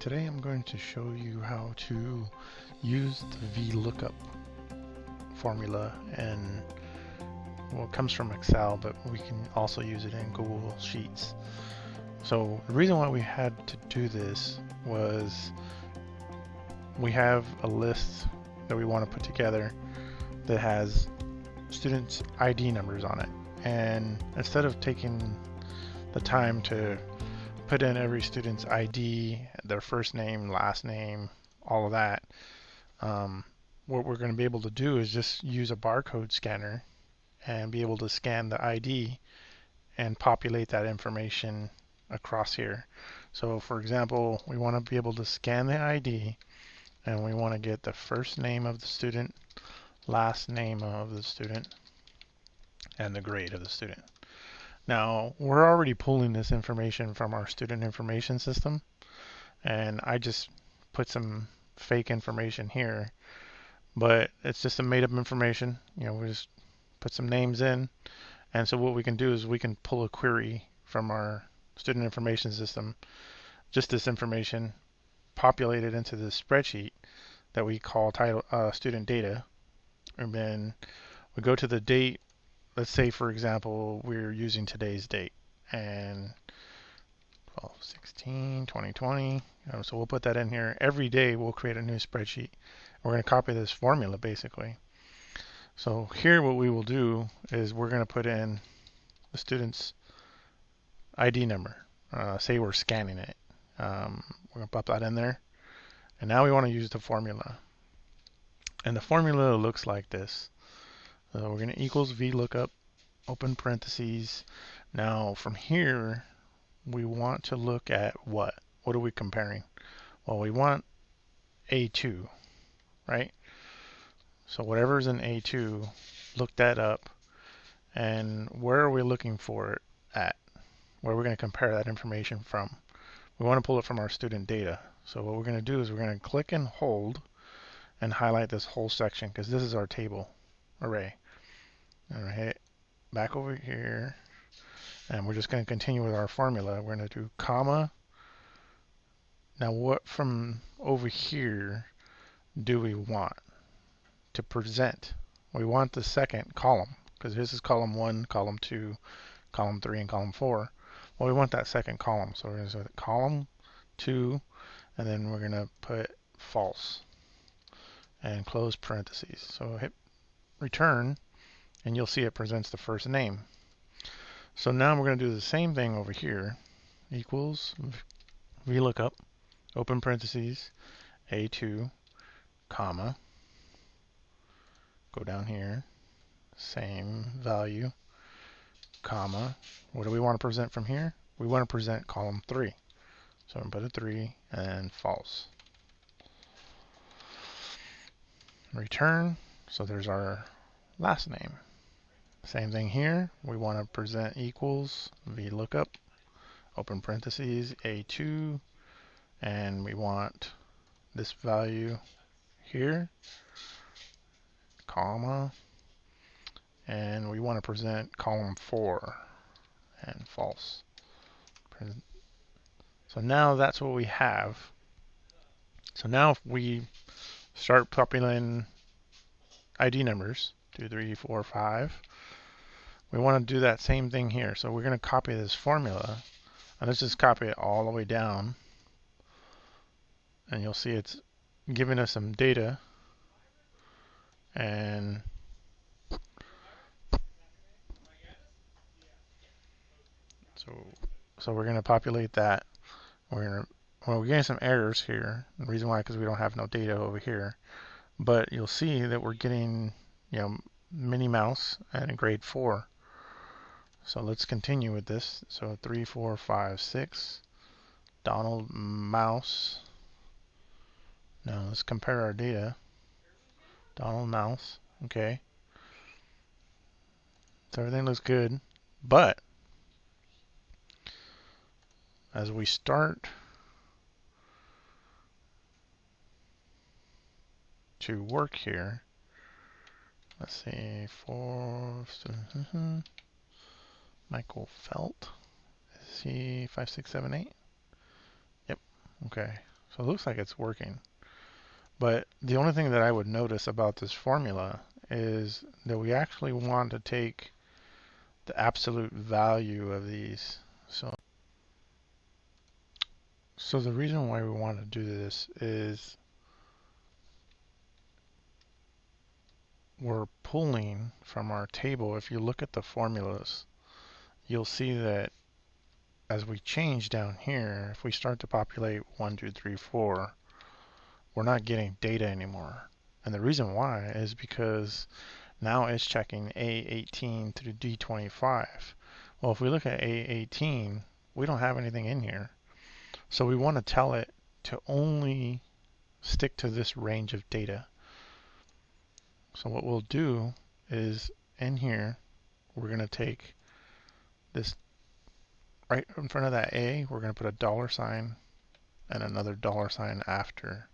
today I'm going to show you how to use the VLOOKUP formula, and well, it comes from Excel, but we can also use it in Google Sheets. So the reason why we had to do this was we have a list that we want to put together that has students' ID numbers on it, and instead of taking the time to put in every student's ID, their first name, last name, all of that, what we're going to be able to do is just use a barcode scanner and be able to scan the ID and populate that information across here. So for example, we want to be able to scan the ID and we want to get the first name of the student, last name of the student, and the grade of the student. Now, we're already pulling this information from our student information system, and I just put some fake information here, but it's just some made-up information. You know, we just put some names in, and so what we can do is we can pull a query from our student information system, just this information, populate it into this spreadsheet that we call title student data, and then we go to the date. Let's say, for example, we're using today's date, and 12/16/2020. So we'll put that in here. Every day we'll create a new spreadsheet. We're going to copy this formula basically. So here what we will do is we're going to put in the student's ID number. Say we're scanning it. We're going to pop that in there. And now we want to use the formula. And the formula looks like this. We're going to equals VLOOKUP, open parentheses. Now from here, we want to look at what? What are we comparing? Well, we want A2, right? So whatever's in A2, look that up. And where are we looking for it at? Where are we going to compare that information from? We want to pull it from our student data. So what we're going to do is we're going to click and hold and highlight this whole section, because this is our table array. All right, back over here, and we're just going to continue with our formula. We're going to do comma. Now what from over here do we want to present? We want the second column, because this is column 1, column 2, column 3, and column 4. Well, we want that second column, so we're going to say column 2, and then we're going to put false and close parentheses. So hit return, and you'll see it presents the first name. So now we're going to do the same thing over here. Equals VLOOKUP, open parentheses, A2, comma, go down here, same value, comma. What do we want to present from here? We want to present column 3. So I'm going to put a 3 and false. Return, so there's our last name. Same thing here. We want to present equals VLOOKUP, open parentheses, A2, and we want this value here, comma, and we want to present column 4 and false. So now that's what we have. So now if we start populating ID numbers, 2, 3, 4, 5, we want to do that same thing here. So we're going to copy this formula, and let's just copy it all the way down, and you'll see it's giving us some data, and so we're going to populate that. We're getting some errors here. The reason why, because we don't have no data over here, but you'll see that we're getting, Minnie Mouse and grade 4. So let's continue with this. So 3, 4, 5, 6. Donald Mouse. Now let's compare our data. Donald Mouse. Okay. So everything looks good. But as we start to work here, let's see, Michael Felt. Is he 5, 6, 7, 8? Yep. Okay. So it looks like it's working. But the only thing that I would notice about this formula is that we actually want to take the absolute value of these. So the reason why we want to do this is we're pulling from our table. If you look at the formulas, you'll see that as we change down here, if we start to populate 1, 2, 3, 4, we're not getting data anymore. And the reason why is because now it's checking A18 through D25. Well, if we look at A18, we don't have anything in here. So we want to tell it to only stick to this range of data. So what we'll do is in here, we're going to take this right in front of that A, we're going to put a $sign and another $sign after,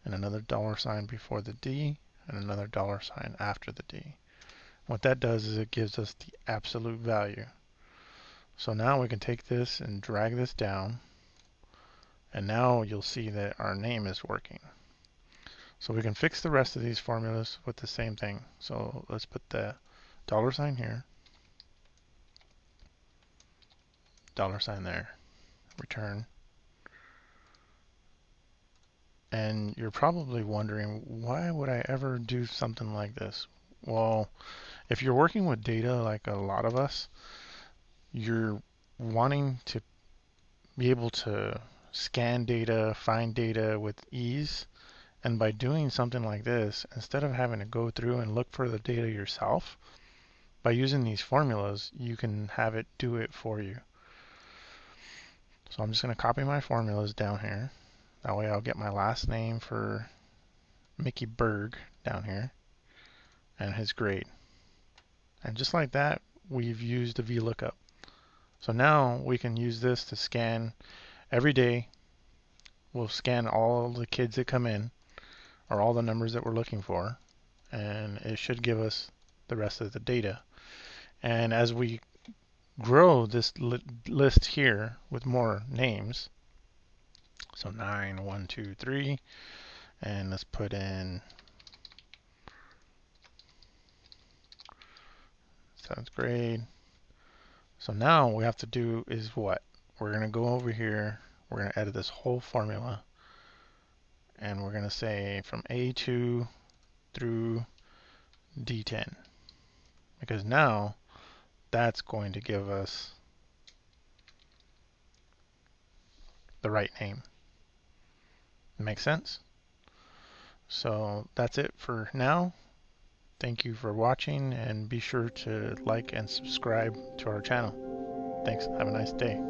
and another $sign before the D, and another $sign after the D. What that does is it gives us the absolute value. So now we can take this and drag this down, and now you'll see that our name is working. So we can fix the rest of these formulas with the same thing. So let's put the $sign here, $sign there, return. And you're probably wondering, why would I ever do something like this? Well, if you're working with data like a lot of us, you're wanting to be able to scan data, find data with ease. And by doing something like this, instead of having to go through and look for the data yourself, by using these formulas, you can have it do it for you. So I'm just going to copy my formulas down here. That way I'll get my last name for Mickey Berg down here and his grade. And just like that, we've used the VLOOKUP. So now we can use this to scan every day. We'll scan all the kids that come in, or all the numbers that we're looking for, and it should give us the rest of the data. And as we grow this list here with more names, so 9, 1, 2, 3, and let's put in 7th grade. So now what we have to do is what? We're going to go over here, we're going to edit this whole formula, and we're going to say from A2 through D10, because now that's going to give us the right name. Make sense? So that's it for now. Thank you for watching, and be sure to like and subscribe to our channel. Thanks. Have a nice day.